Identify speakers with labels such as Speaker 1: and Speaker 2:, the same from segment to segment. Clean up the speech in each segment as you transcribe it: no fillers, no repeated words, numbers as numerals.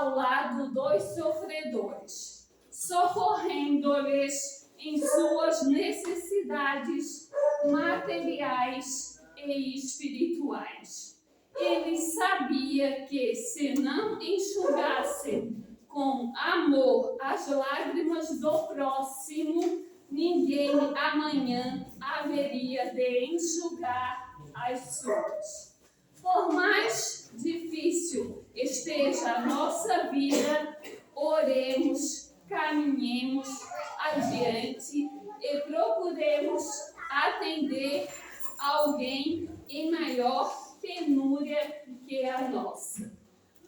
Speaker 1: ao lado dos sofredores, socorrendo-lhes em suas necessidades materiais e espirituais. Ele sabia que, se não enxugasse com amor as lágrimas do próximo, ninguém amanhã haveria de enxugar as suas. Por mais difícil esteja a nossa vida, oremos, caminhemos adiante e procuremos atender alguém em maior penúria que a nossa,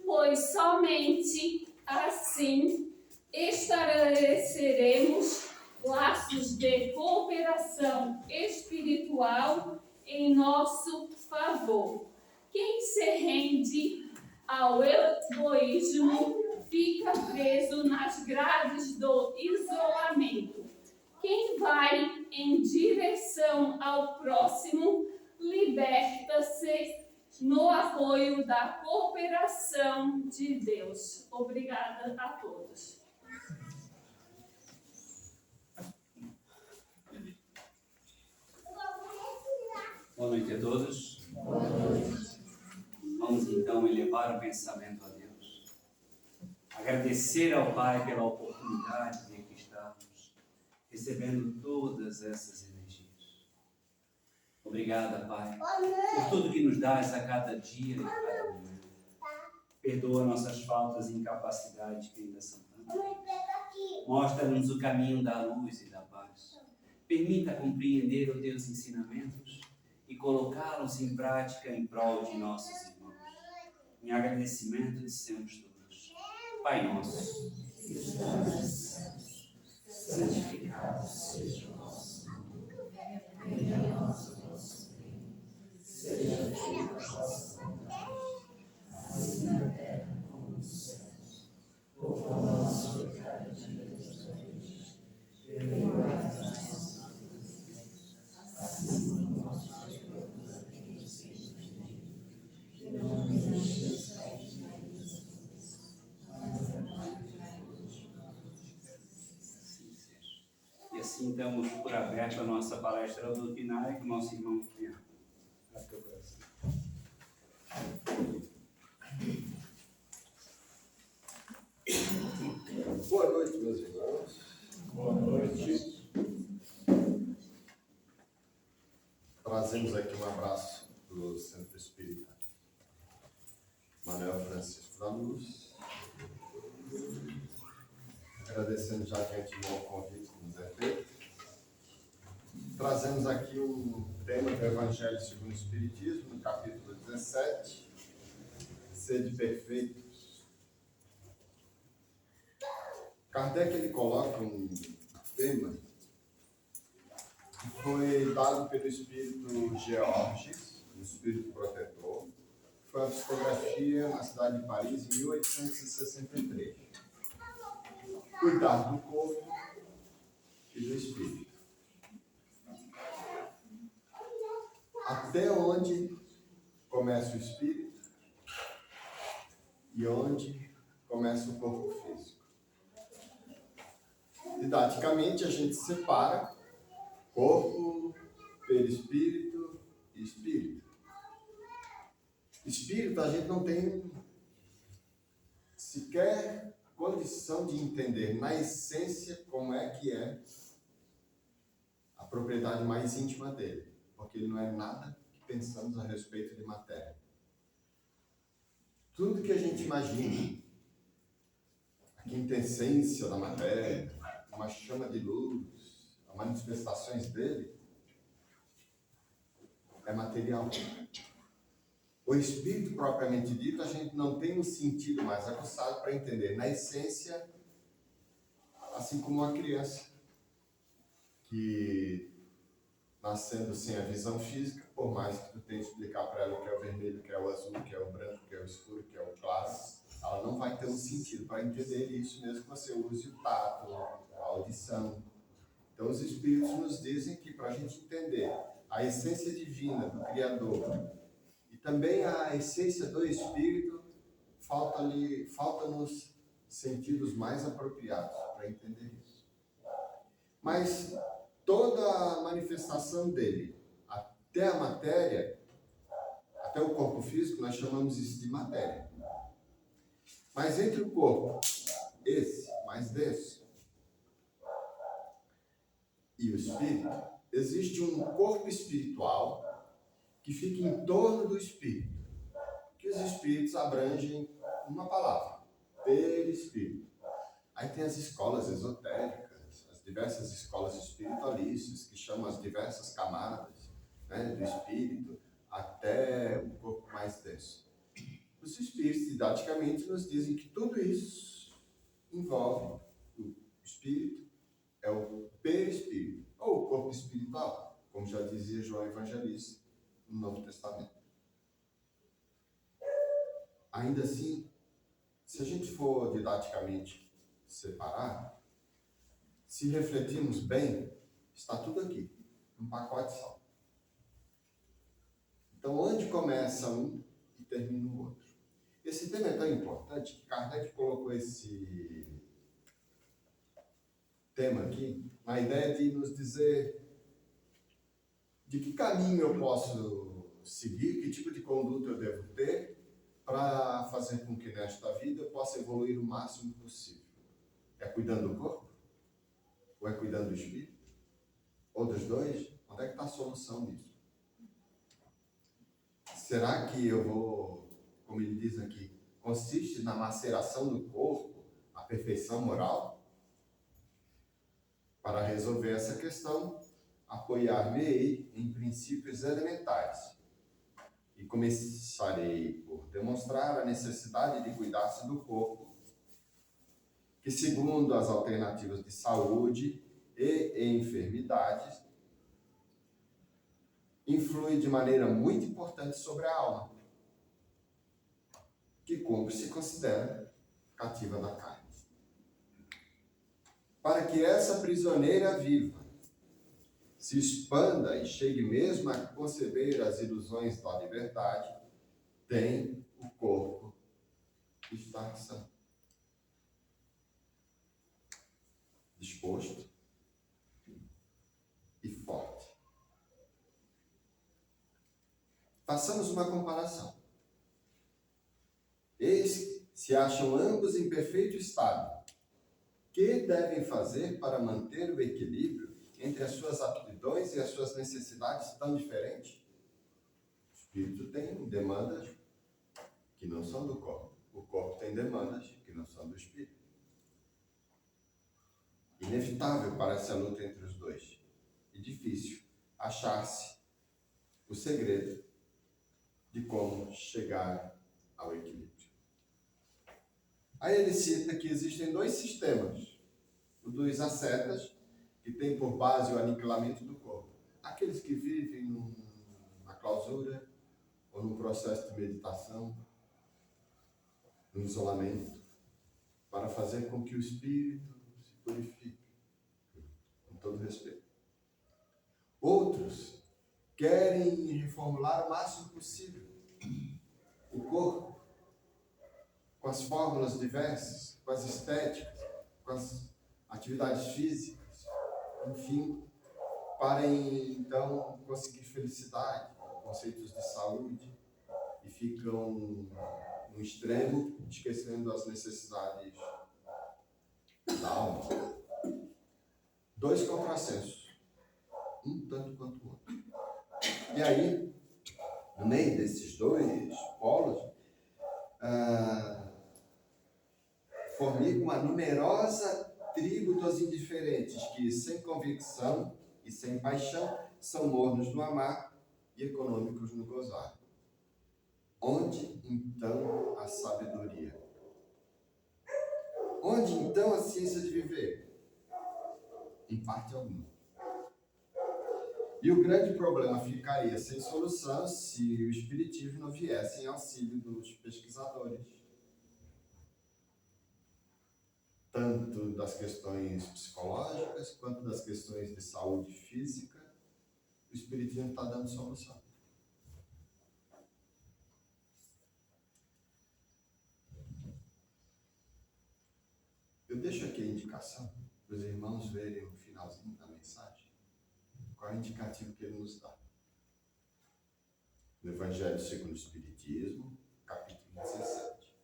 Speaker 1: pois somente assim estabeleceremos laços de cooperação espiritual em nosso favor. Quem se rende ao egoísmo fica preso nas grades do isolamento. Quem vai em direção ao próximo liberta-se no apoio da cooperação de Deus. Obrigada a todos.
Speaker 2: Boa noite a todos. Vamos então elevar o pensamento a Deus. Agradecer ao Pai pela oportunidade de aqui estarmos, recebendo todas essas energias. Obrigada, Pai, por tudo que nos dás a cada dia e a cada momento. Perdoa nossas faltas e incapacidades que ainda são tantas. Mostra-nos o caminho da luz e da paz. Permita compreender os teus ensinamentos e colocá-los em prática em prol de nossos irmãos. Em agradecimento dissemos todos: Pai nosso, que estás nos céus, santificado seja o vosso nome. Venha a nós o vosso reino. Seja feita a vossa vontade, assim na terra como nos céus. O pão nosso de cada dia nos dai hoje. Perdoai as nossas ofensas, assim como nós perdoamos a quem nos tem ofendido. E não nos deixeis cair na tentação, mas livrai-nos do mal. Assim seja. E assim damos por aberto a nossa palestra doutrinária com o nosso irmão Cunha.
Speaker 3: Boa noite, meus irmãos.
Speaker 4: Boa noite.
Speaker 3: Trazemos aqui um abraço do Centro Espírita Manuel Francisco da Luz. Agradecendo já de antemão o convite que nos é feito. Trazemos aqui um tema do Evangelho segundo o Espiritismo, no capítulo 17, Sede Perfeitos. Kardec ele coloca um tema que foi dado pelo espírito Georges, um espírito protetor. Foi uma psicografia na cidade de Paris em 1863. Cuidar do corpo e do espírito. Até onde começa o espírito e onde começa o corpo físico. Didaticamente, a gente separa corpo, perispírito e espírito. Espírito, a gente não tem sequer condição de entender na essência como é que é a propriedade mais íntima dele, porque ele não é nada que pensamos a respeito de matéria. Tudo que a gente imagina, a quintessência da matéria, uma chama de luz, as manifestações dele, é material. O espírito propriamente dito, a gente não tem um sentido mais aguçado para entender. Na essência, assim como uma criança que, nascendo sem a visão física, por mais que tu tenha que explicar para ela o que é o vermelho, o que é o azul, o que é o branco, o que é o escuro, o que é o claro, ela não vai ter um sentido para entender isso, mesmo que você use o tato, a audição. Então, os espíritos nos dizem que para a gente entender a essência divina do Criador e também a essência do espírito, falta-nos sentidos mais apropriados para entender isso. Mas toda a manifestação dele, até a matéria, até o corpo físico, nós chamamos isso de matéria. Mas entre o corpo, esse mais denso, e o espírito, existe um corpo espiritual que fica em torno do espírito, que os espíritos abrangem uma palavra, perispírito. Aí tem as escolas esotéricas, as diversas escolas espiritualistas, que chamam as diversas camadas, né, do espírito até o corpo mais denso. Os espíritos, didaticamente, nos dizem que tudo isso envolve o espírito, é o perispírito, ou o corpo espiritual, como já dizia João Evangelista no Novo Testamento. Ainda assim, se a gente for didaticamente separar, se refletirmos bem, está tudo aqui, num pacote só. Então, onde começa um e termina o outro? Esse tema é tão importante que Kardec colocou esse tema aqui na ideia de nos dizer de que caminho eu posso seguir, que tipo de conduta eu devo ter para fazer com que nesta vida eu possa evoluir o máximo possível. É cuidando do corpo? Ou é cuidando do espírito? Ou dos dois? Onde é que está a solução disso? Será que eu vou, como ele diz aqui, consiste na maceração do corpo, a perfeição moral? Para resolver essa questão, apoiar-me-ei em princípios elementares e começarei por demonstrar a necessidade de cuidar-se do corpo, que segundo as alternativas de saúde e enfermidades, influi de maneira muito importante sobre a alma, que como se considera cativa da carne. Para que essa prisioneira viva se expanda e chegue mesmo a conceber as ilusões da liberdade, tem o corpo que estar sã, disposto e forte. Façamos uma comparação. Eis se acham ambos em perfeito estado. Que devem fazer para manter o equilíbrio entre as suas aptidões e as suas necessidades tão diferentes? O espírito tem demandas que não são do corpo. O corpo tem demandas que não são do espírito. Inevitável parece a luta entre os dois. E difícil achar-se o segredo de como chegar ao equilíbrio. Aí ele cita que existem dois sistemas. O dos ascetas, que tem por base o aniquilamento do corpo. Aqueles que vivem na clausura ou num processo de meditação, no isolamento, para fazer com que o espírito se purifique, com todo respeito. Outros querem reformular o máximo possível o corpo, com as fórmulas diversas, com as estéticas, com as atividades físicas, enfim, para então conseguir felicidade, conceitos de saúde, e ficam no extremo, esquecendo as necessidades da alma. Dois contrassensos, um tanto quanto o outro. E aí, no meio desses dois polos, formiga uma numerosa tribo dos indiferentes que, sem convicção e sem paixão, são mornos no amar e econômicos no gozar. Onde, então, a sabedoria? Onde, então, a ciência de viver? Em parte alguma. E o grande problema ficaria sem solução se o espiritismo não viesse em auxílio dos pesquisadores, tanto das questões psicológicas quanto das questões de saúde física. O espiritismo está dando solução. deixo aqui a indicação para os irmãos verem no finalzinho da mensagem qual é o indicativo que ele nos dá. No Evangelho segundo o Espiritismo, capítulo 17.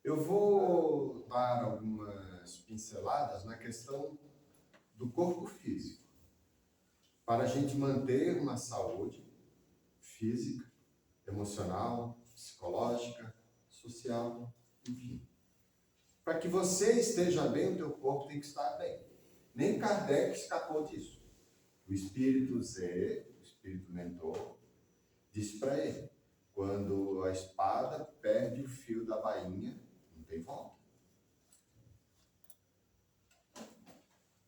Speaker 3: Eu vou dar algumas pinceladas na questão do corpo físico, para a gente manter uma saúde física, emocional, psicológica, social, enfim. Para que você esteja bem, o teu corpo tem que estar bem. Nem Kardec escapou disso. O espírito Z, o espírito mentor, disse para ele, quando a espada perde o fio da bainha, não tem volta.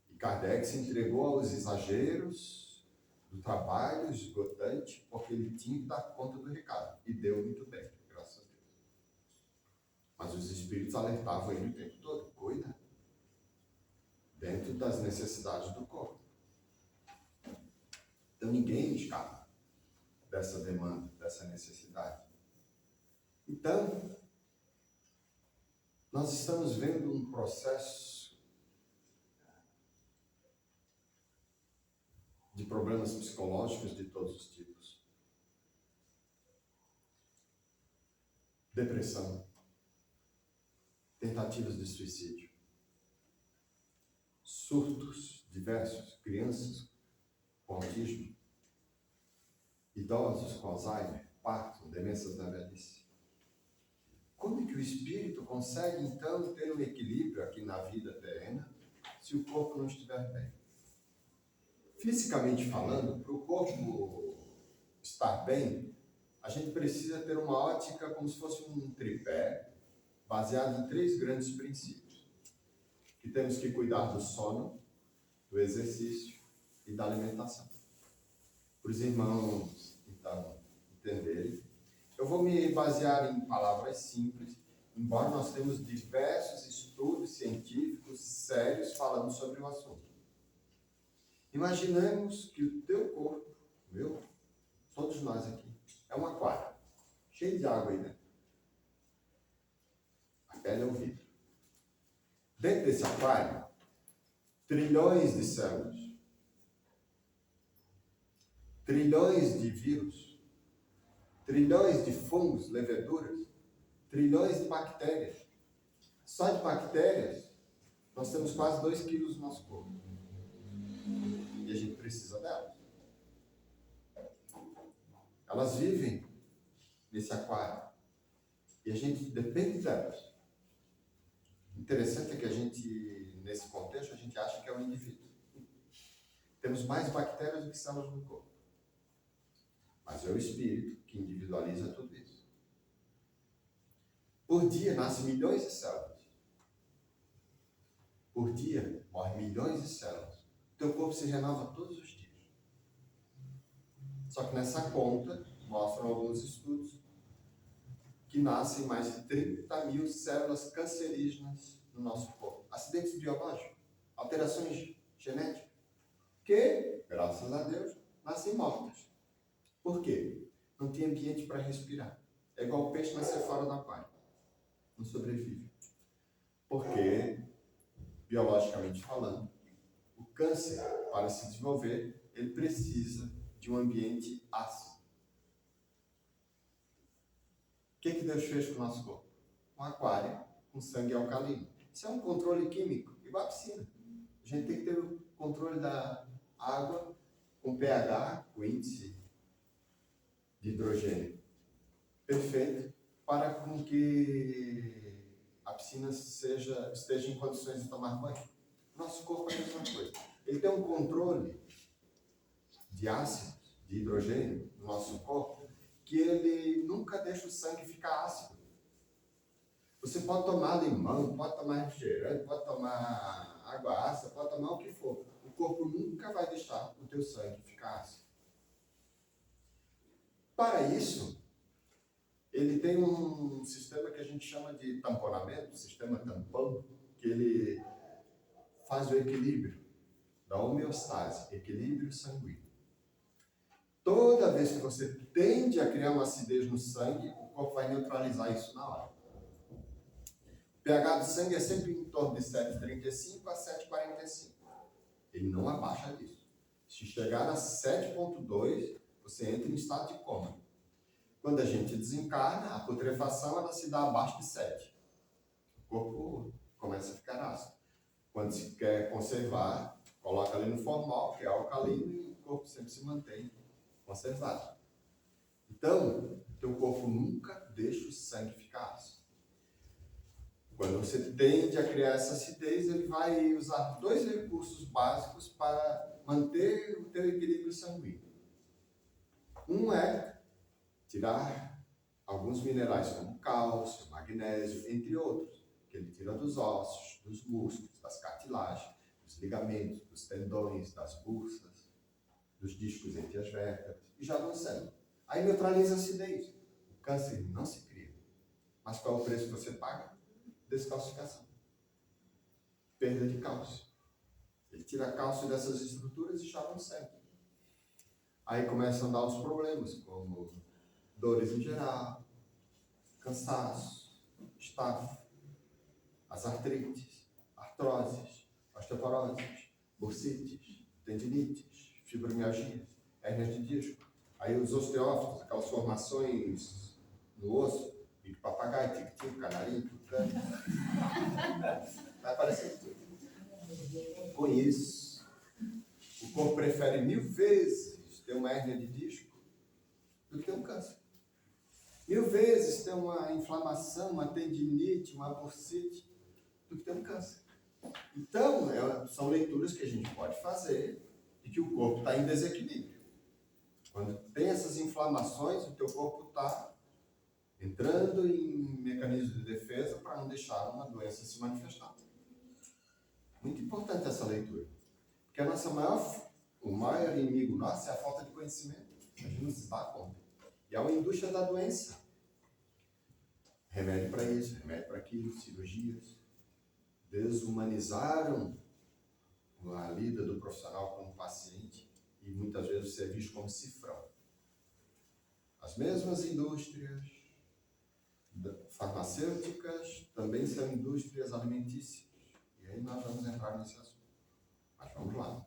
Speaker 3: E Kardec se entregou aos exageros do trabalho esgotante, porque ele tinha que dar conta do recado. E deu muito bem, graças a Deus. Mas os espíritos alertavam ele o tempo todo, cuida, dentro das necessidades do corpo. Então ninguém escapa dessa demanda, dessa necessidade. Então, nós estamos vendo um processo de problemas psicológicos de todos os tipos. Depressão, tentativas de suicídio, surtos diversos, crianças com autismo, idosos com Alzheimer, Parkinson, demências da velhice. Como é que o espírito consegue, então, ter um equilíbrio aqui na vida terrena, se o corpo não estiver bem? Fisicamente falando, para o corpo estar bem, a gente precisa ter uma ótica como se fosse um tripé, baseado em 3 grandes princípios. Que temos que cuidar do sono, do exercício e da alimentação. Para os irmãos, então, entenderem, eu vou me basear em palavras simples, embora nós temos diversos estudos científicos sérios falando sobre o assunto. Imaginemos que o teu corpo, meu, todos nós aqui, é um aquário, cheio de água aí dentro. A pele é um vidro. Dentro desse aquário, trilhões de células, trilhões de vírus, trilhões de fungos, leveduras, trilhões de bactérias. Só de bactérias, nós temos quase 2 quilos no nosso corpo. E a gente precisa delas. Elas vivem nesse aquário. E a gente depende delas. Interessante é que a gente, nesse contexto, a gente acha que é um indivíduo. Temos mais bactérias do que células no corpo. Mas é o espírito que individualiza tudo isso. Por dia nascem milhões de células. Por dia morrem milhões de células. O teu corpo se renova todos os dias. Só que nessa conta, mostram alguns estudos, que nascem mais de 30 mil células cancerígenas no nosso corpo. Acidentes biológicos, alterações genéticas, que, graças a Deus, nascem mortas. Por quê? Não tem ambiente para respirar. É igual o peixe nascer fora do aquário. Não sobrevive. Porque, biologicamente falando, o câncer, para se desenvolver, ele precisa de um ambiente ácido. O que Deus fez com o nosso corpo? Um aquário com sangue alcalino. Isso é um controle químico, igual a piscina. A gente tem que ter o controle da água com pH, com índice de hidrogênio perfeito, para com que a piscina esteja em condições de tomar banho. Nosso corpo é a mesma coisa. Ele tem um controle de ácidos, de hidrogênio no nosso corpo, que ele nunca deixa o sangue ficar ácido. Você pode tomar limão, pode tomar refrigerante, pode tomar água ácida, pode tomar o que for. O corpo nunca vai deixar o teu sangue ficar ácido. Para isso, ele tem um sistema que a gente chama de tamponamento, sistema tampão, que ele faz o equilíbrio da homeostase, equilíbrio sanguíneo. Toda vez que você tende a criar uma acidez no sangue, o corpo vai neutralizar isso na hora. pH do sangue é sempre em torno de 7,35 a 7,45. Ele não abaixa disso. Se chegar a 7,2, você entra em estado de coma. Quando a gente desencarna, a putrefação ela se dá abaixo de 7. O corpo começa a ficar ácido. Quando se quer conservar, coloca ali no formol, que é alcalino, e o corpo sempre se mantém conservado. Então, teu corpo nunca deixa o sangue ficar ácido. Quando você tende a criar essa acidez, ele vai usar 2 recursos básicos para manter o teu equilíbrio sanguíneo. Um é tirar alguns minerais como cálcio, magnésio, entre outros, que ele tira dos ossos, dos músculos, das cartilagens, dos ligamentos, dos tendões, das bursas, dos discos entre as vértebras, e já no sangue. Aí neutraliza a acidez. O câncer não se cria. Mas qual é o preço que você paga? Descalcificação. Perda de cálcio. Ele tira cálcio dessas estruturas e joga no sangue. Aí começam a dar os problemas, como dores em geral, cansaço, estafa, as artrites, artroses, osteoporoses, bursites, tendinites, fibromialgias, hérnias de disco. Aí os osteófitos, aquelas formações no osso, bico papagaio, tic-tic, canarinho, tucano. Vai aparecer tudo. Com isso, o corpo prefere 1000 vezes ter uma hérnia de disco do que ter um câncer. 1000 vezes ter uma inflamação, uma tendinite, uma bursite, do que ter um câncer. Então, são leituras que a gente pode fazer de que o corpo está em desequilíbrio. Quando tem essas inflamações, o teu corpo está entrando em mecanismo de defesa para não deixar uma doença se manifestar. Muito importante essa leitura. Porque o maior inimigo nosso é a falta de conhecimento. A gente não se dá conta. E é uma indústria da doença. Remédio para isso, remédio para aquilo, cirurgias. Desumanizaram a lida do profissional com o paciente e muitas vezes você é visto como cifrão. As mesmas indústrias farmacêuticas também são indústrias alimentícias. E aí nós vamos entrar nesse assunto. Mas vamos lá.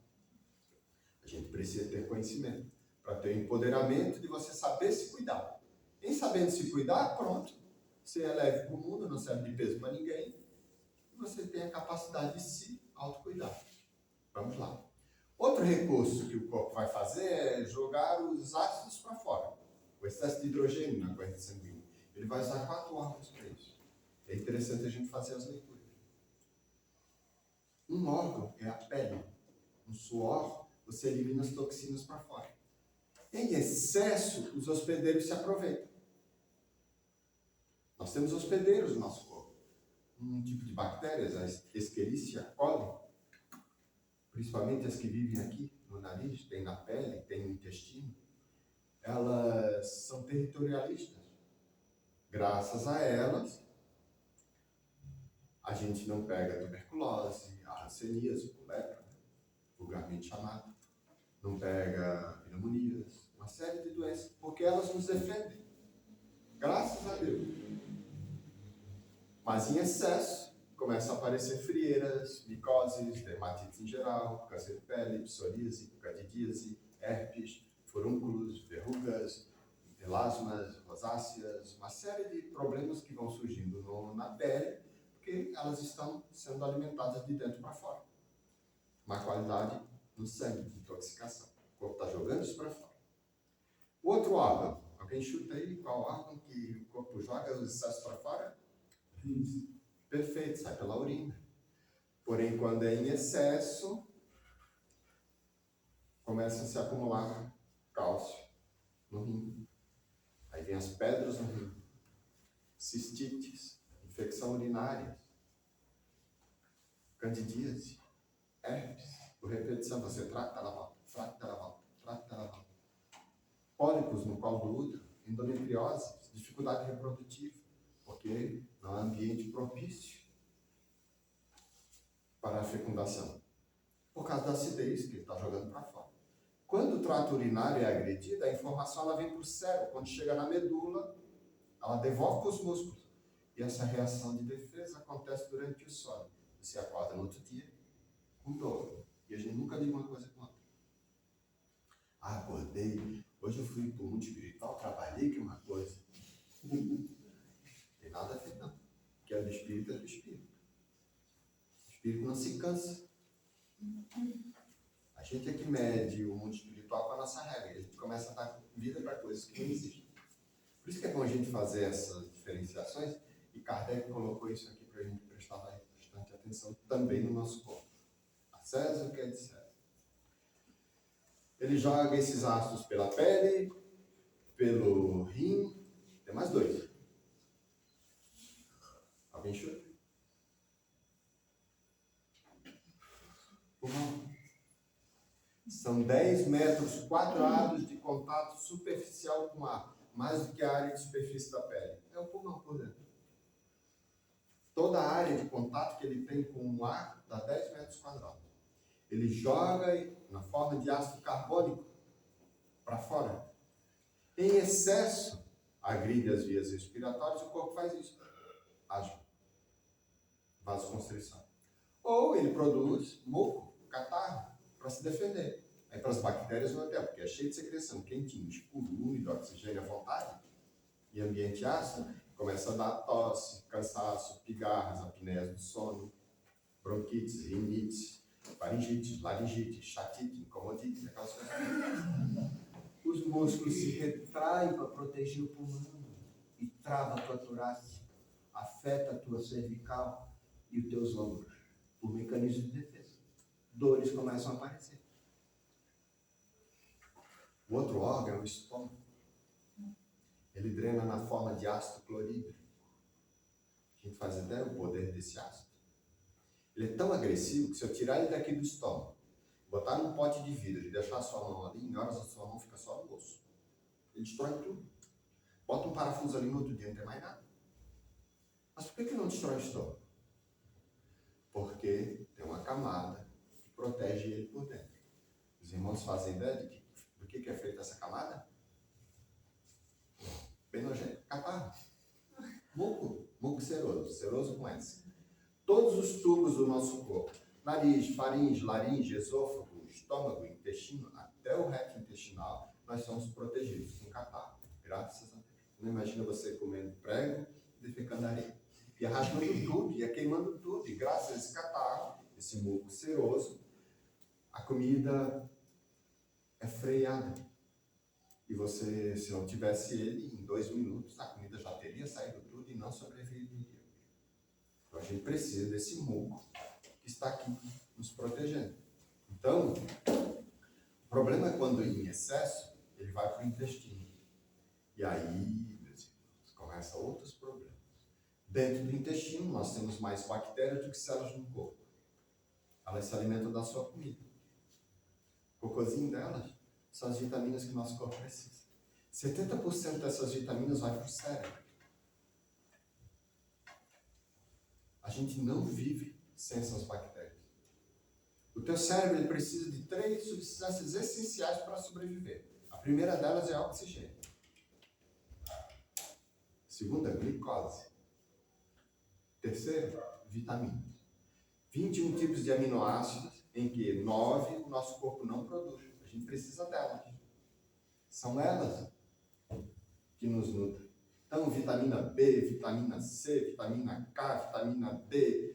Speaker 3: A gente precisa ter conhecimento para ter empoderamento de você saber se cuidar. Em sabendo se cuidar, pronto. Você é leve para o mundo, não serve de peso para ninguém. E você tem a capacidade de se autocuidar. Vamos lá. Outro recurso que o corpo vai fazer é jogar os ácidos para fora. O excesso de hidrogênio na corrente sanguínea. Ele vai usar 4 órgãos para isso. É interessante a gente fazer as leituras. Um órgão é a pele. No suor, você elimina as toxinas para fora. Em excesso, os hospedeiros se aproveitam. Nós temos hospedeiros no nosso corpo. Um tipo de bactérias, a Escherichia coli, principalmente as que vivem aqui no nariz, tem na pele, tem no intestino, elas são territorialistas. Graças a elas, a gente não pega tuberculose, a hanseníase, o lepra, vulgarmente chamado, não pega pneumonias, uma série de doenças, porque elas nos defendem. Graças a Deus. Mas em excesso, começam a aparecer frieiras, micoses, dermatite em geral, câncer de pele, psoríase, candidíase, herpes, furúnculos, verrugas, melasmas, rosáceas, uma série de problemas que vão surgindo na pele, porque elas estão sendo alimentadas de dentro para fora. Má qualidade no sangue, intoxicação. O corpo está jogando isso para fora. O outro órgão, alguém chuta aí qual órgão que o corpo joga os excessos para fora? Perfeito, sai pela urina. Porém, quando é em excesso, começa a se acumular cálcio no rim. Aí vem as pedras no rim, cistites, infecção urinária, candidíase, herpes, por repetição, você trata ela volta, trata ela volta, trata ela volta. Pólipos no colo do útero, endometriose, dificuldade reprodutiva, porque não há ambiente propício para a fecundação, por causa da acidez que ele está jogando para fora. Quando o trato urinário é agredido, a informação ela vem para o cérebro. Quando chega na medula, ela devolve para os músculos. E essa reação de defesa acontece durante o sono. Você acorda no outro dia com dor. E a gente nunca liga uma coisa com a outra. Acordei, hoje eu fui para o mundo espiritual, trabalhei que é uma coisa. Não tem nada a ver, não. O que é do espírito é do espírito. O espírito não se cansa. A gente é que mede o mundo espiritual com a nossa regra. A gente começa a dar vida para coisas que não existem. Por isso que é bom a gente fazer essas diferenciações. E Kardec colocou isso aqui para a gente prestar bastante atenção também no nosso corpo. A César o que é de César. Ele joga esses ácidos pela pele, pelo rim. Tem mais 2. Alguém chuta? Pulmão. São 10 metros quadrados de contato superficial com o ar, mais do que a área de superfície da pele. É o pulmão por dentro. Toda a área de contato que ele tem com o ar dá 10 metros quadrados. Ele joga na forma de ácido carbônico para fora. Em excesso, agride as vias respiratórias, o corpo faz isso. Age. Vasoconstrição. Ou ele produz muco, catarro, para se defender. Aí para as bactérias não é porque é cheio de secreção, quentinho, escuro, úmido, oxigênio à vontade, e ambiente ácido, começa a dar tosse, cansaço, pigarras, apneia do sono, bronquites, rinites, faringite, laringite, chatite, incomodite, aquelas coisas. Os músculos se retraem para proteger o pulmão e trava a tua torácica, afeta a tua cervical e os teus ombros, por mecanismo de defesa. Dores começam a aparecer. O outro órgão é o estômago. Ele drena na forma de ácido clorídrico. A gente faz ideia do poder desse ácido. Ele é tão agressivo que se eu tirar ele daqui do estômago, botar num pote de vidro e deixar a sua mão ali, em horas a sua mão fica só no osso. Ele destrói tudo. Bota um parafuso ali no outro dia, não tem mais nada. Mas por que não destrói o estômago? Porque tem uma camada que protege ele por dentro. Os irmãos fazem ideia do que é feita essa camada? Bem nojento. Catarro. Muco seroso. Seroso com S. Todos os tubos do nosso corpo, nariz, faringe, laringe, esôfago, estômago, intestino, até o reto intestinal, nós somos protegidos com catarro. Graças a Deus. Não imagina você comendo prego e defecando areia. E arrastando tudo, e queimando tudo. E graças a esse catarro, esse muco seroso, a comida é freada. E você, se não tivesse ele, em 2 minutos, a comida já teria saído tudo e não sobreviveria. Então a gente precisa desse muco que está aqui nos protegendo. Então, o problema é quando em excesso, ele vai para o intestino. E aí, meus irmãos, começam outros problemas. Dentro do intestino, nós temos mais bactérias do que células no corpo. Elas se alimentam da sua comida. O cocôzinho delas são as vitaminas que o nosso corpo precisa. 70% dessas vitaminas vai para o cérebro. A gente não vive sem essas bactérias. O teu cérebro ele precisa de 3 substâncias essenciais para sobreviver. A primeira delas é o oxigênio. A segunda, glicose. Terceiro, vitaminas. 21 tipos de aminoácidos, em que 9 o nosso corpo não produz. A gente precisa delas. São elas que nos nutrem. Então, vitamina B, vitamina C, vitamina K, vitamina D,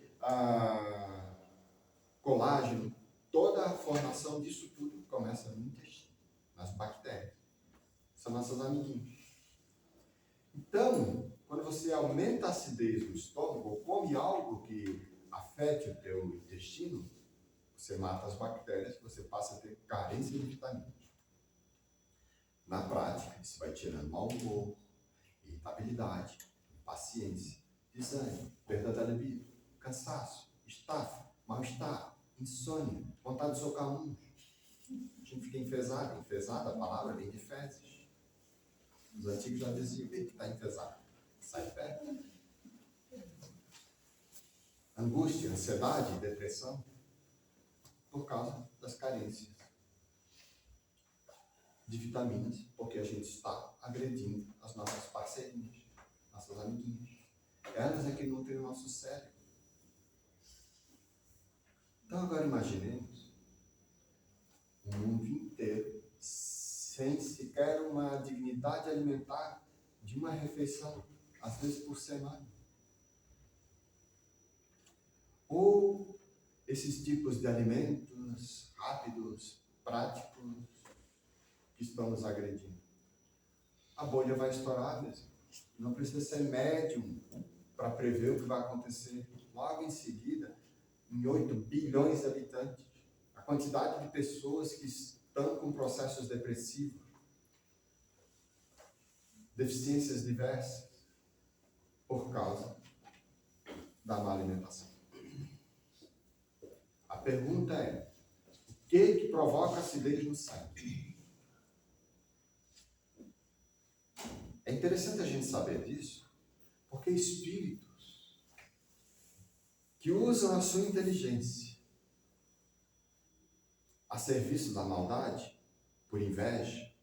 Speaker 3: colágeno, toda a formação disso tudo começa no intestino, nas bactérias. São nossas amiguinhas. Então, quando você aumenta a acidez do estômago, ou come algo que afete o teu intestino, você mata as bactérias, você passa a ter carência de vitaminas. Na prática, isso vai tirando mau humor, irritabilidade, impaciência, desânimo, perda da libido, cansaço, estafa, mal-estar, insônia, vontade de socar uns. A gente fica enfesado. Enfesado, a palavra vem de fezes. Os antigos já diziam, que está enfesado? Sai perto. Angústia, ansiedade, depressão, por causa das carências de vitaminas, porque a gente está agredindo as nossas parceirinhas, nossas amiguinhas. Elas é que nutrem o nosso cérebro. Então agora imaginemos um mundo inteiro sem sequer uma dignidade alimentar de uma refeição, às vezes por semana. Ou esses tipos de alimentos rápidos, práticos, que estão nos agredindo. A bolha vai estourar mesmo. Não precisa ser médium para prever o que vai acontecer. Logo em seguida, em 8 bilhões de habitantes, a quantidade de pessoas que estão com processos depressivos, deficiências diversas, por causa da má alimentação. A pergunta é, o que provoca acidez no sangue? É interessante a gente saber disso, porque espíritos que usam a sua inteligência a serviço da maldade, por inveja,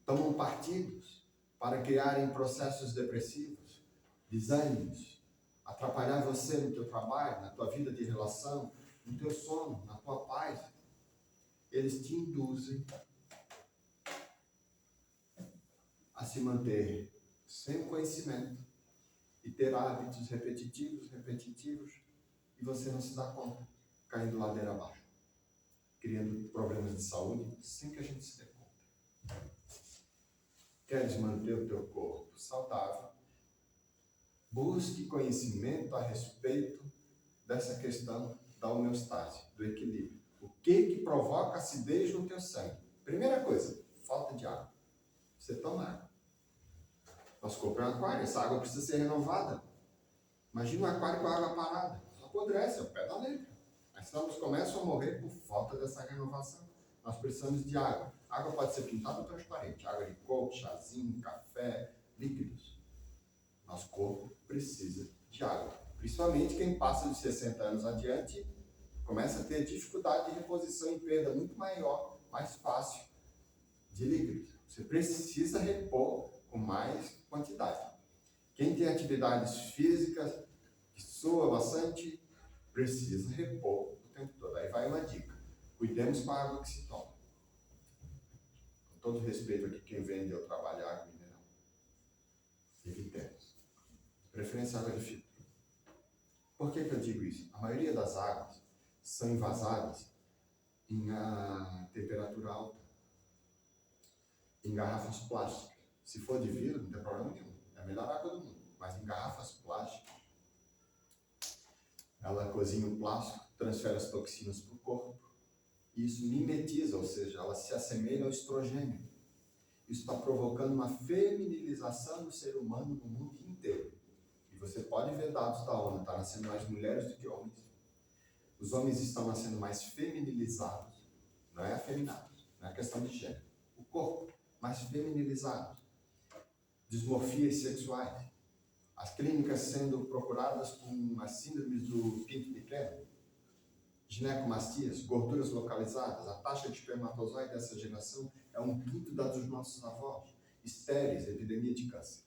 Speaker 3: tomam partidos para criarem processos depressivos, desânimos, atrapalhar você no teu trabalho, na tua vida de relação, no teu sono, na tua paz. Eles te induzem a se manter sem conhecimento e ter hábitos repetitivos, e você não se dá conta, caindo ladeira abaixo, criando problemas de saúde sem que a gente se dê conta. Queres manter o teu corpo saudável? Busque conhecimento a respeito dessa questão da homeostase, do equilíbrio. O que provoca acidez no teu sangue? Primeira coisa, falta de água. Você toma água. Nosso corpo é um aquário, essa água precisa ser renovada. Imagina um aquário com a água parada. Apodrece, é o pé da letra. As células começam a morrer por falta dessa renovação. Nós precisamos de água. A água pode ser pintada ou transparente. Água de coco, chazinho, café, líquidos. Nosso corpo precisa de água. Principalmente quem passa de 60 anos adiante começa a ter dificuldade de reposição e perda muito maior, mais fácil de líquidos. Você precisa repor com mais quantidade. Quem tem atividades físicas que soa bastante, precisa repor o tempo todo. Aí vai uma dica. Cuidemos com a água que se toma. Com todo respeito aqui, quem vende ou trabalha água mineral. Evitemos. De preferência, água de filtro. Por que eu digo isso? A maioria das águas são envasadas em temperatura alta, em garrafas plásticas. Se for de vidro, não tem problema nenhum. É a melhor água do mundo. Mas em garrafas plásticas, ela cozinha o plástico, transfere as toxinas para o corpo. E isso mimetiza, ou seja, ela se assemelha ao estrogênio. Isso está provocando uma feminilização do ser humano no mundo inteiro. E você pode ver dados da ONU, está nascendo mais mulheres do que homens. Os homens estão nascendo mais feminilizados, não é afeminados, não é questão de gênero. O corpo, mais feminilizado. Dismorfias sexuais. As clínicas sendo procuradas com as síndromes do pinto pequeno, ginecomastias, gorduras localizadas. A taxa de espermatozoide dessa geração é 1/5 da dos nossos avós. Estéreis, epidemia de câncer.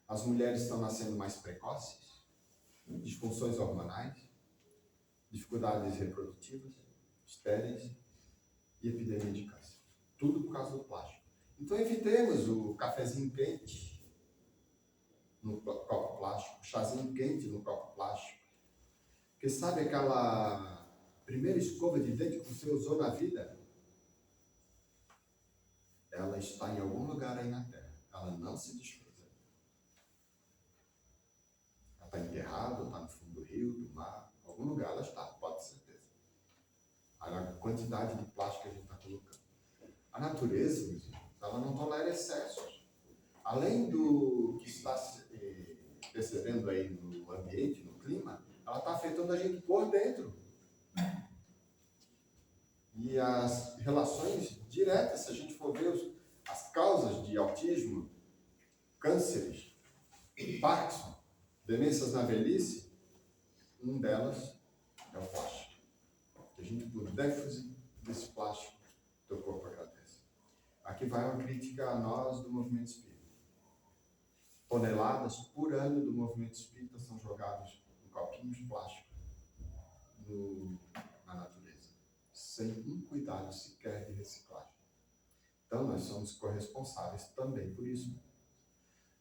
Speaker 3: As mulheres estão nascendo mais precoces, disfunções hormonais, dificuldades reprodutivas, estéreis e epidemia de câncer. Tudo por causa do plástico. Então evitemos o cafezinho quente no copo plástico, o chazinho quente no copo plástico. Porque sabe aquela primeira escova de dente que você usou na vida? Ela está em algum lugar aí na Terra. Ela não se desfez. Ela está enterrada, está no fundo do rio, do mar. Em algum lugar ela está, pode ter certeza. A quantidade de plástico que a gente está colocando. A natureza, ela não tolera excessos. Além do que está percebendo aí no ambiente, no clima, ela está afetando a gente por dentro. E as relações diretas, se a gente for ver as causas de autismo, cânceres, Parkinson, demências na velhice, uma delas é o plástico. Que a gente, por déficit desse plástico, teu corpo agradece. Aqui vai uma crítica a nós do movimento espírita. toneladas por ano do movimento espírita são jogados em copinhos plásticos na natureza, sem um cuidado sequer de reciclagem. Então, nós somos corresponsáveis também por isso.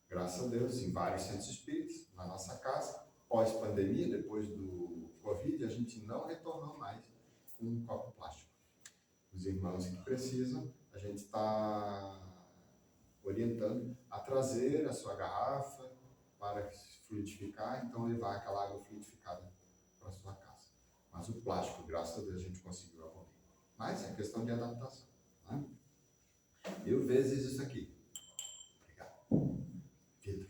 Speaker 3: Graças a Deus, em vários centros espíritas, na nossa casa, pós-pandemia, depois do Covid, a gente não retornou mais com um copo plástico. Os irmãos que precisam, a gente está orientando a trazer a sua garrafa para fluidificar, então levar aquela água fluidificada para a sua casa. Mas o plástico, graças a Deus, a gente conseguiu abolir. Mas é questão de adaptação. Né? 1000 vezes isso aqui. Obrigado. Vidro.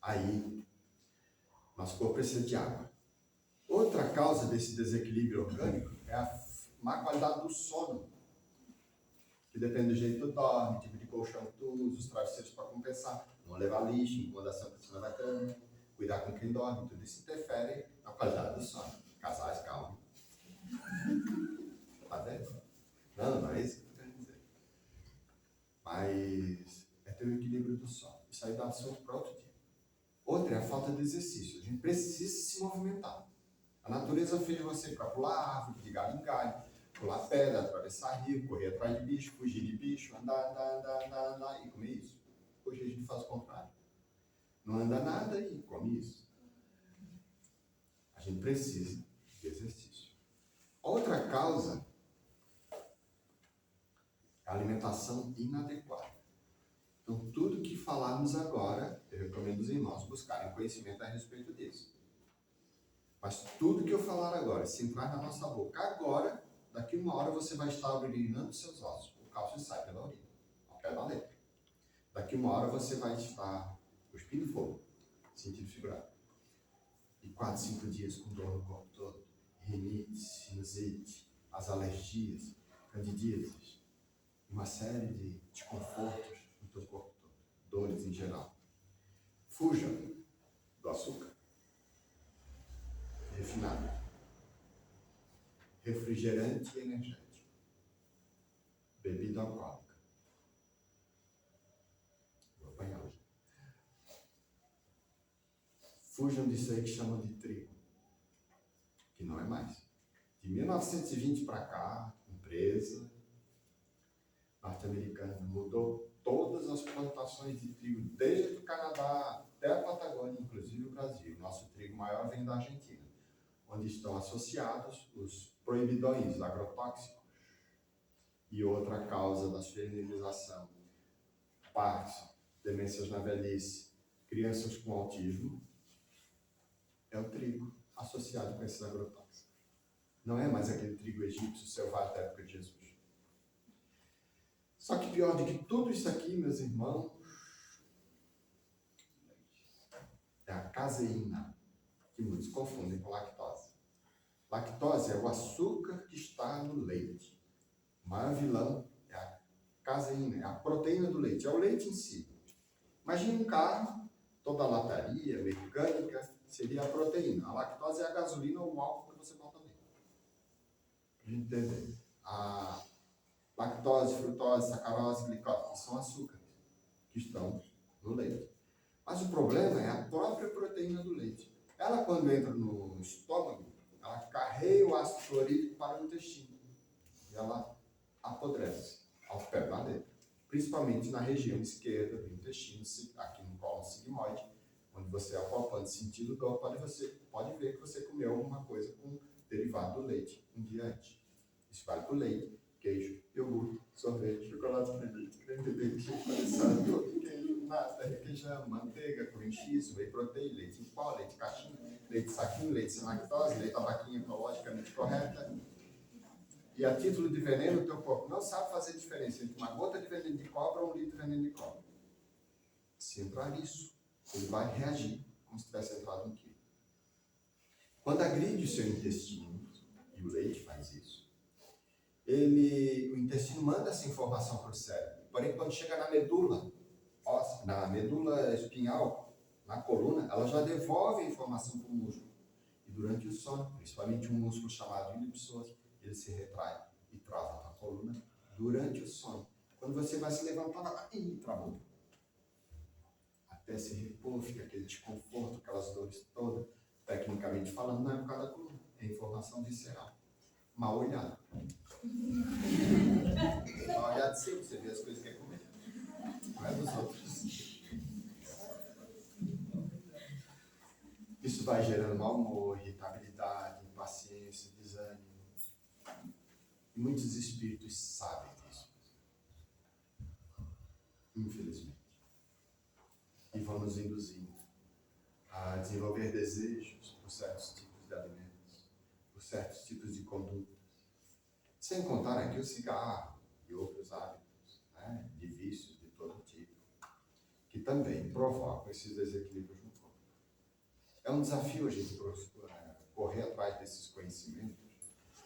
Speaker 3: Aí, nosso corpo precisa de água. Outra causa desse desequilíbrio orgânico é a má qualidade do sono, que depende do jeito que tu dorme, tipo de colchão que tu usa, os travesseiros para compensar, não levar lixo, incomodação por cima da cama, cuidar com quem dorme, tudo isso interfere na qualidade do sono. Casais, calma. Tá vendo? Não é isso que eu quero dizer. Mas é ter o equilíbrio do sono. Isso aí dá assunto para outro dia. Outra é a falta de exercício. A gente precisa se movimentar. A natureza fez você para pular árvore, de galho em galho, pular pedra, atravessar rio, correr atrás de bicho, fugir de bicho, andar e comer isso. Hoje a gente faz o contrário. Não anda nada e come isso. A gente precisa de exercício. Outra causa é a alimentação inadequada. Então, tudo que falarmos agora, eu recomendo os irmãos buscarem conhecimento a respeito disso. Mas tudo que eu falar agora, se entrar na nossa boca agora, daqui 1 hora você vai estar urinando seus ossos. O cálcio sai pela urina, ao pé da letra. Daqui 1 hora você vai estar cuspindo fogo, sentido figurado. E 4, 5 dias com dor no corpo todo. Rinite, sinusite, as alergias, candidiases, uma série de desconfortos no teu corpo todo, dores em geral. Fuja do açúcar refinado, refrigerante e energético, bebida alcoólica. Vou apanhar hoje. Fujam disso aí que chamam de trigo, que não é mais. De 1920 para cá, empresa norte-americana mudou todas as plantações de trigo, desde o Canadá até a Patagônia, inclusive o Brasil. Nosso trigo maior vem da Argentina, onde estão associados os proibidões agrotóxicos. E outra causa da esterilização, Parkinson, demências na velhice, crianças com autismo, é o trigo associado com esses agrotóxicos. Não é mais aquele trigo egípcio selvagem da época de Jesus. Só que pior do que tudo isso aqui, meus irmãos, é a caseína, que muitos confundem com lactose. Lactose é o açúcar que está no leite. O maior vilão é a caseína, é a proteína do leite, é o leite em si. Imagine um carro, toda a lataria, mecânica, seria a proteína. A lactose é a gasolina ou o álcool que você bota nele. Para a gente entender. A lactose, frutose, sacarose, glicose, que são açúcares que estão no leite. Mas o problema é a própria proteína do leite. Ela, quando entra no estômago, ela carrega o ácido clorídrico para o intestino. E ela apodrece ao pé da letra. Principalmente na região esquerda do intestino, aqui no colo sigmoide, onde você, apalpando, sentindo dor, pode ver que você comeu alguma coisa com derivado do leite um dia antes. Isso vale para o leite, queijo, iogurte, sorvete, chocolate de creme de leite, condensado, queijo, nata, requeijão, manteiga, cream cheese, whey protein, leite em pó, leite caixinha, leite saquinho, leite sem lactose, leite tabaquinha ecologicamente correta. E a título de veneno, o teu corpo não sabe fazer diferença entre uma gota de veneno de cobra ou 1 litro de veneno de cobra. Se entrar isso, ele vai reagir como se tivesse entrado 1 quilo. Quando agride o seu intestino, e o leite faz isso, o intestino manda essa informação para o cérebro. Porém, quando chega na medula óssea, na medula espinhal, na coluna, ela já devolve a informação para o músculo. E durante o sono, principalmente um músculo chamado ilipsoso, ele se retrai e trava a coluna durante o sono. Quando você vai se levantar, travou. até se repor, fica aquele desconforto, aquelas dores todas. Tecnicamente falando, não é por causa da coluna, é informação visceral. Mal olhado. Mal olhado sim, você vê as coisas que quer comer. Não é dos outros. Isso vai gerando mau humor, irritabilidade, impaciência, desânimo. E muitos espíritos sabem disso. Infelizmente. E vão nos induzindo a desenvolver desejos por certos tipos de alimentos, por certos tipos de condutas. Sem contar aqui o cigarro e outros hábitos, né, de vícios de todo tipo, que também provocam esses desequilíbrios no corpo. É um desafio a gente correr atrás desses conhecimentos.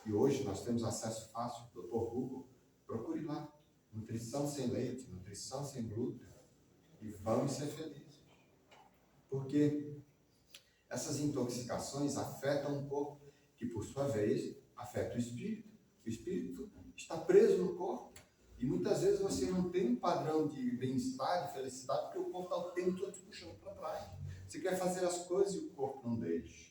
Speaker 3: E hoje nós temos acesso fácil, Dr. Google, procure lá. Nutrição sem leite, nutrição sem glúten. E vamos ser felizes. Porque essas intoxicações afetam o corpo, que por sua vez afeta o espírito. O espírito está preso no corpo. E muitas vezes você não tem um padrão de bem-estar, de felicidade, porque o corpo está o tempo todo te puxando para trás. Você quer fazer as coisas e o corpo não deixa.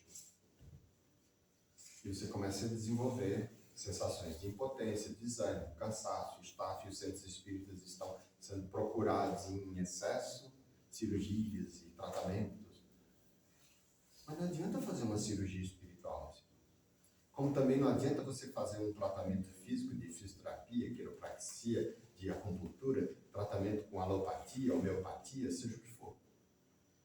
Speaker 3: E você começa a desenvolver sensações de impotência, desânimo, cansaço, estafe. Os centros espíritas estão sendo procurados em excesso, cirurgias e tratamentos. Mas não adianta fazer uma cirurgia espiritual. Como também não adianta você fazer um tratamento físico de fisioterapia, quiropraxia, de acupuntura, tratamento com alopatia, homeopatia, seja o que for.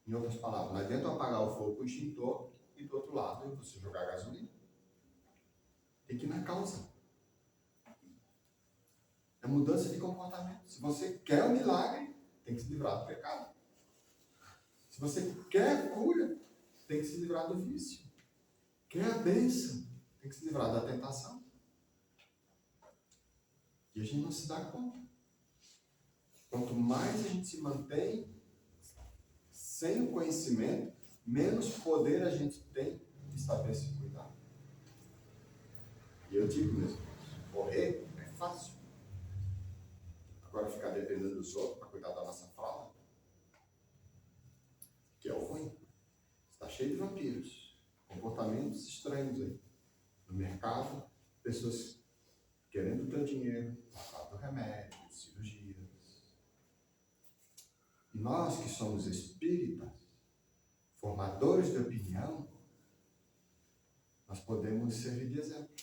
Speaker 3: Em outras palavras, não adianta eu apagar o fogo com o extintor e do outro lado você jogar gasolina. Tem que ir na causa. É mudança de comportamento. Se você quer o milagre, tem que se livrar do pecado. Se você quer a cura, tem que se livrar do vício. Quer a bênção, tem que se livrar da tentação. E a gente não se dá conta. Quanto mais a gente se mantém sem o conhecimento, menos poder a gente tem de saber se cuidar. E eu digo mesmo, morrer é fácil. Agora ficar dependendo dos outros para cuidar da nossa fralda, que é o ruim. Está cheio de vampiros, comportamentos estranhos aí. No mercado, pessoas querendo o teu dinheiro, do remédio, cirurgias. E nós que somos espíritas, formadores de opinião, nós podemos servir de exemplo.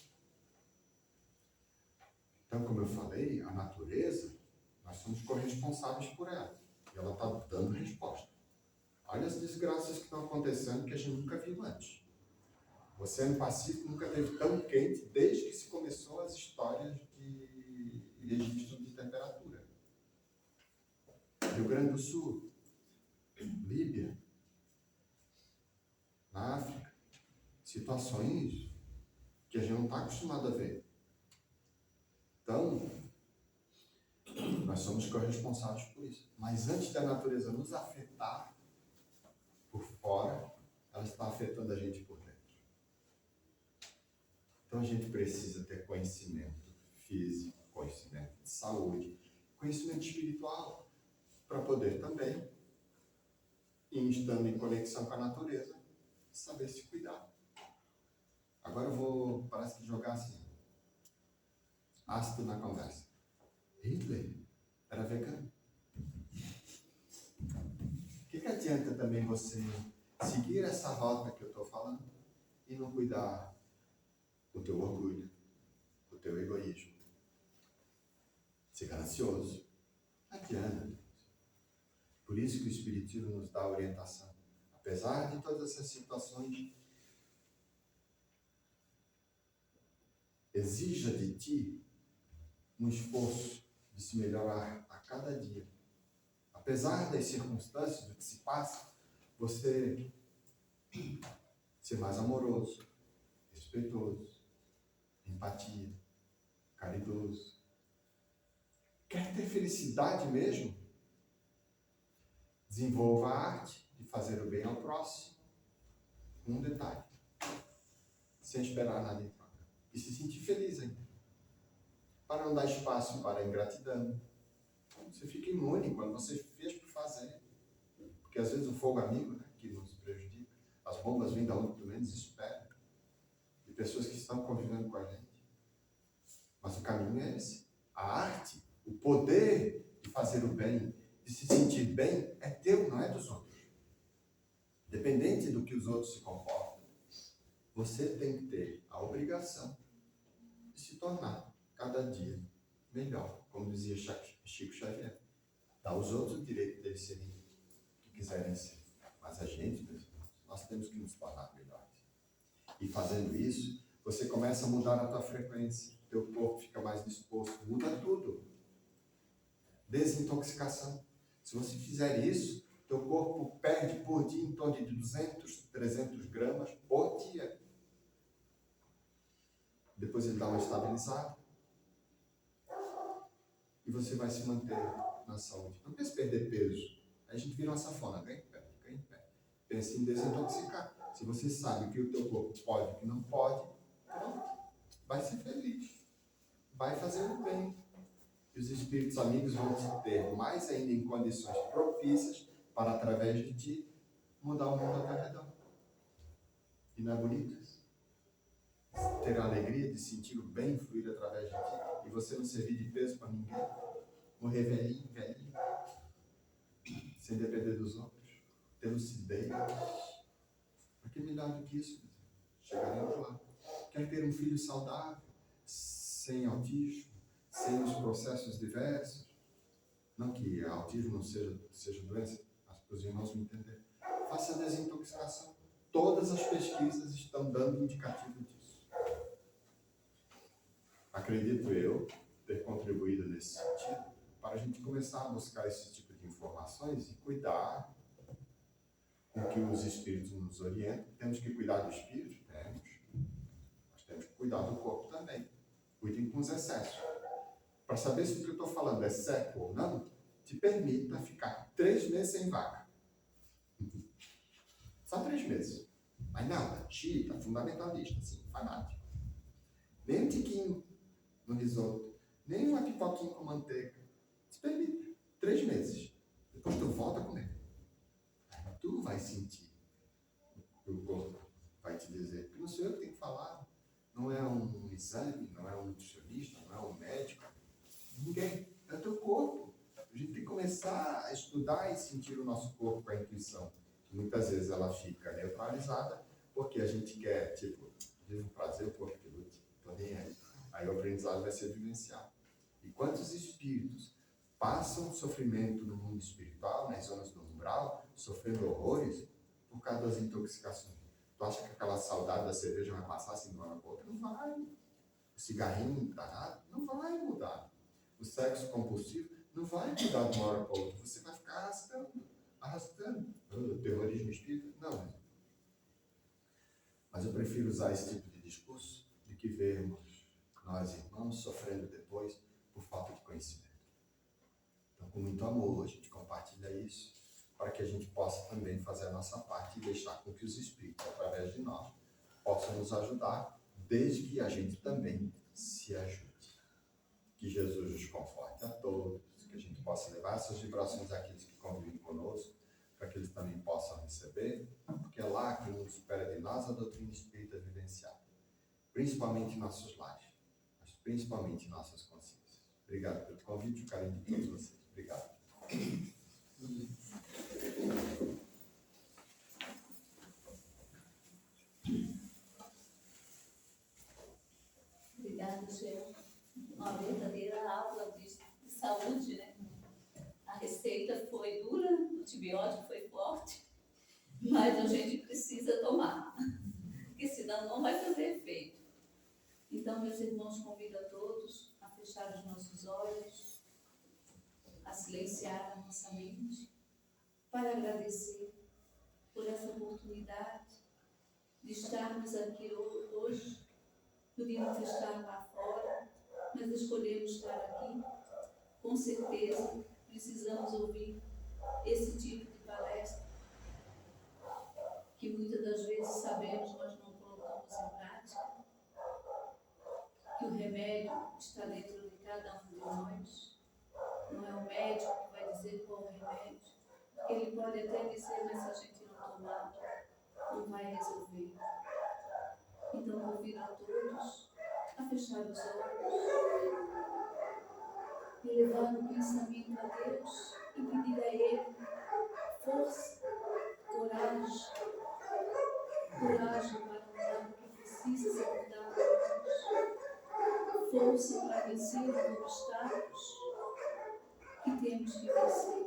Speaker 3: Então, como eu falei, a natureza, nós somos corresponsáveis por ela. E ela está dando resposta. Olha as desgraças que estão acontecendo que a gente nunca viu antes. O Oceano Pacífico nunca esteve tão quente desde que se começou as histórias de registro de temperatura. Rio Grande do Sul, Líbia, na África, situações que a gente não está acostumado a ver. Então, nós somos corresponsáveis por isso. Mas antes da natureza nos afetar por fora, ela está afetando a gente por dentro. Então a gente precisa ter conhecimento físico, conhecimento de saúde, conhecimento espiritual, para poder também, estando em conexão com a natureza, saber se cuidar. Agora eu vou, parece que jogar assim, ácido na conversa. Hitler era vegano. O que adianta também você seguir essa rota que eu estou falando e não cuidar do teu orgulho, do teu egoísmo? Ser ganancioso. Não adianta. Por isso que o Espiritismo nos dá orientação. Apesar de todas essas situações, exija de ti um esforço de se melhorar a cada dia. Apesar das circunstâncias, do que se passa, você ser mais amoroso, respeitoso, empatia, caridoso. Quer ter felicidade mesmo? Desenvolva a arte de fazer o bem ao próximo. Um detalhe. Sem esperar nada em troca. E se sentir feliz ainda. Para não dar espaço para a ingratidão. Você fica imune quando você fez por fazer. Porque às vezes o fogo amigo, né, que nos prejudica, as bombas vêm da onde tu menos espera, de pessoas que estão convivendo com a gente. Mas o caminho é esse. A arte, o poder de fazer o bem, de se sentir bem, é teu, não é dos outros. Dependente do que os outros se comportam, você tem que ter a obrigação de se tornar cada dia melhor, como dizia Chico Xavier. Dá aos outros o direito deles serem o que quiserem ser. Mas a gente, meus irmãos, nós temos que nos tornar melhores. E fazendo isso, você começa a mudar a tua frequência. Teu corpo fica mais disposto. Muda tudo. Desintoxicação. Se você fizer isso, teu corpo perde por dia em torno de 200, 300 gramas por dia. Depois ele dá uma estabilizada. E você vai se manter na saúde. Não pense em perder peso. Aí a gente vira uma safona. Ganha em pé, ganha em pé. Pense em desintoxicar. Se você sabe o que o teu corpo pode e o que não pode, pronto. Vai ser feliz. Vai fazer o bem. E os espíritos amigos vão te ter mais ainda em condições propícias para, através de ti, mudar o mundo ao teu redor. E não é bonito isso? Ter a alegria de sentir o bem fluir através de ti e você não servir de peso para ninguém. Morrer velhinho, velhinho, sem depender dos outros. Ter lucidez. Mas que melhor do que isso? Chegaremos lá. Quer ter um filho saudável, sem autismo, sem os processos diversos? Não que autismo não seja doença, mas para os irmãos me entenderem. Faça a desintoxicação. Todas as pesquisas estão dando indicativo disso. Acredito eu ter contribuído nesse sentido para a gente começar a buscar esse tipo de informações e cuidar com que os espíritos nos orientam. Temos que cuidar do espírito? Temos. Mas temos que cuidar do corpo também. Cuidem com os excessos. Para saber se o que eu estou falando é seco ou não, te permita ficar 3 meses sem vaca. Só 3 meses. Mas nada, chita, fundamentalista, assim, fanático. Nem um tiquinho no risoto, nem uma pipoquinha com manteiga. Te permita. 3 meses. Depois tu volta a comer. Aí tu vai sentir. O corpo vai te dizer. Porque não sou eu que tenho que falar. Não é um exame, não é um nutricionista, não é um médico. Ninguém. É o teu corpo. A gente tem que começar a estudar e sentir o nosso corpo com a intuição. Muitas vezes ela fica neutralizada porque a gente quer, tipo, vivo prazer, o corpo que lute. Tô nem aí. Aí o aprendizado vai ser vivenciado. E quantos espíritos passam sofrimento no mundo espiritual, nas zonas do umbral, sofrendo horrores por causa das intoxicações? Tu acha que aquela saudade da cerveja vai passar assim de uma hora para outra? Não vai. O cigarrinho danado não vai mudar. O sexo compulsivo não vai mudar de uma hora para outra. Você vai ficar arrastando. O terrorismo espírita? Não. Mas eu prefiro usar esse tipo de discurso do que vermos nós, irmãos, sofrendo depois por falta de conhecimento. Então, com muito amor, a gente compartilha isso para que a gente possa também fazer a nossa parte e deixar com que os espíritos, através de nós, possam nos ajudar, desde que a gente também se ajude. Que Jesus nos conforte a todos, que a gente possa levar essas vibrações àqueles que convivem conosco, para que eles também possam receber, porque é lá que nos espera de nós a doutrina espírita vivenciada, principalmente em nossos lares, mas principalmente em nossas consciências. Obrigado pelo convite e o carinho de todos vocês. Obrigado.
Speaker 5: Obrigada, Gê. Uma verdadeira aula de saúde, né? A receita foi dura, o antibiótico foi forte, mas a gente precisa tomar, porque senão não vai fazer efeito. Então, meus irmãos, convido a todos a fechar os nossos olhos, a silenciar a nossa mente, para agradecer por essa oportunidade de estarmos aqui hoje. Podíamos estar lá fora, mas escolhemos estar aqui. Com certeza, precisamos ouvir esse tipo de palestra, que muitas das vezes sabemos, mas não colocamos em prática, que o remédio está dentro de cada um de nós. Não é o médico que vai dizer qual o remédio, Ele pode até dizer, mas se a gente não tomar, não vai resolver. Então convido a todos a fechar os olhos, elevar o pensamento a Deus e pedir a Ele força, coragem para mudar o que precisa ser mudado em nós, força para vencer os obstáculos que temos que vencer.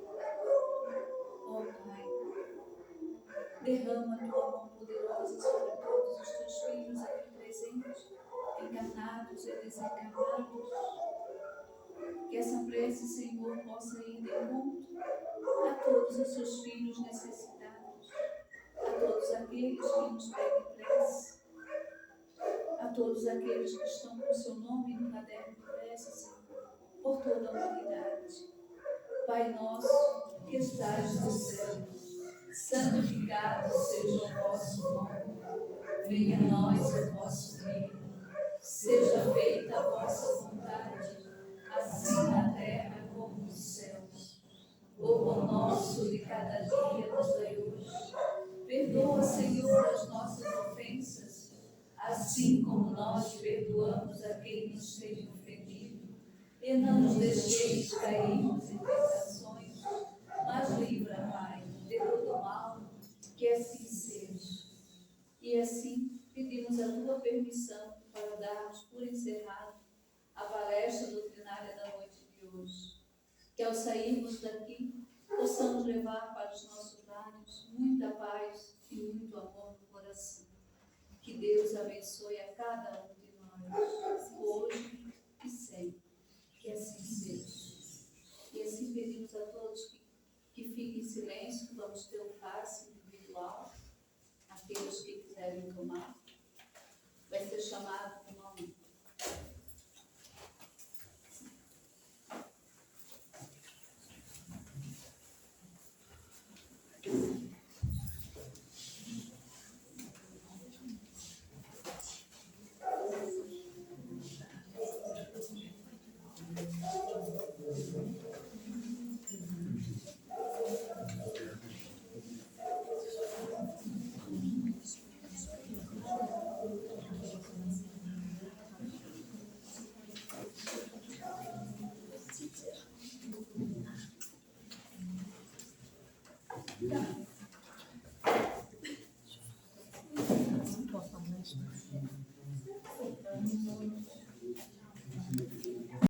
Speaker 5: Ó Pai, derrama a Tua mão poderosa sobre todos os Teus filhos aqui presentes, encarnados e desencarnados. Que essa prece, Senhor, possa ir de encontro a todos os Seus filhos necessitados, a todos aqueles que nos pedem prece, a todos aqueles que estão com o Seu nome no caderno de prece, Senhor, por toda a humanidade. Pai nosso, que estais no céu, santificado seja o vosso nome. Venha a nós o vosso reino. Seja feita a vossa vontade, assim na terra como nos céus. O pão nosso de cada dia nos dai hoje. Perdoa, Senhor, as nossas ofensas, assim como nós perdoamos a quem nos tem ofendido. E não nos deixeis cairmos em tentações, mas livra, Pai, de todo mal, que assim seja. E assim pedimos a Tua permissão para darmos por encerrado a palestra doutrinária da noite de hoje. Que ao sairmos daqui, possamos levar para os nossos lares muita paz e muito amor no coração. Que Deus abençoe a cada um de nós, hoje e sempre. Que assim seja. E assim pedimos a todos que fiquem em silêncio, que vamos ter um passe individual. Aqueles que quiserem tomar, vai ser chamado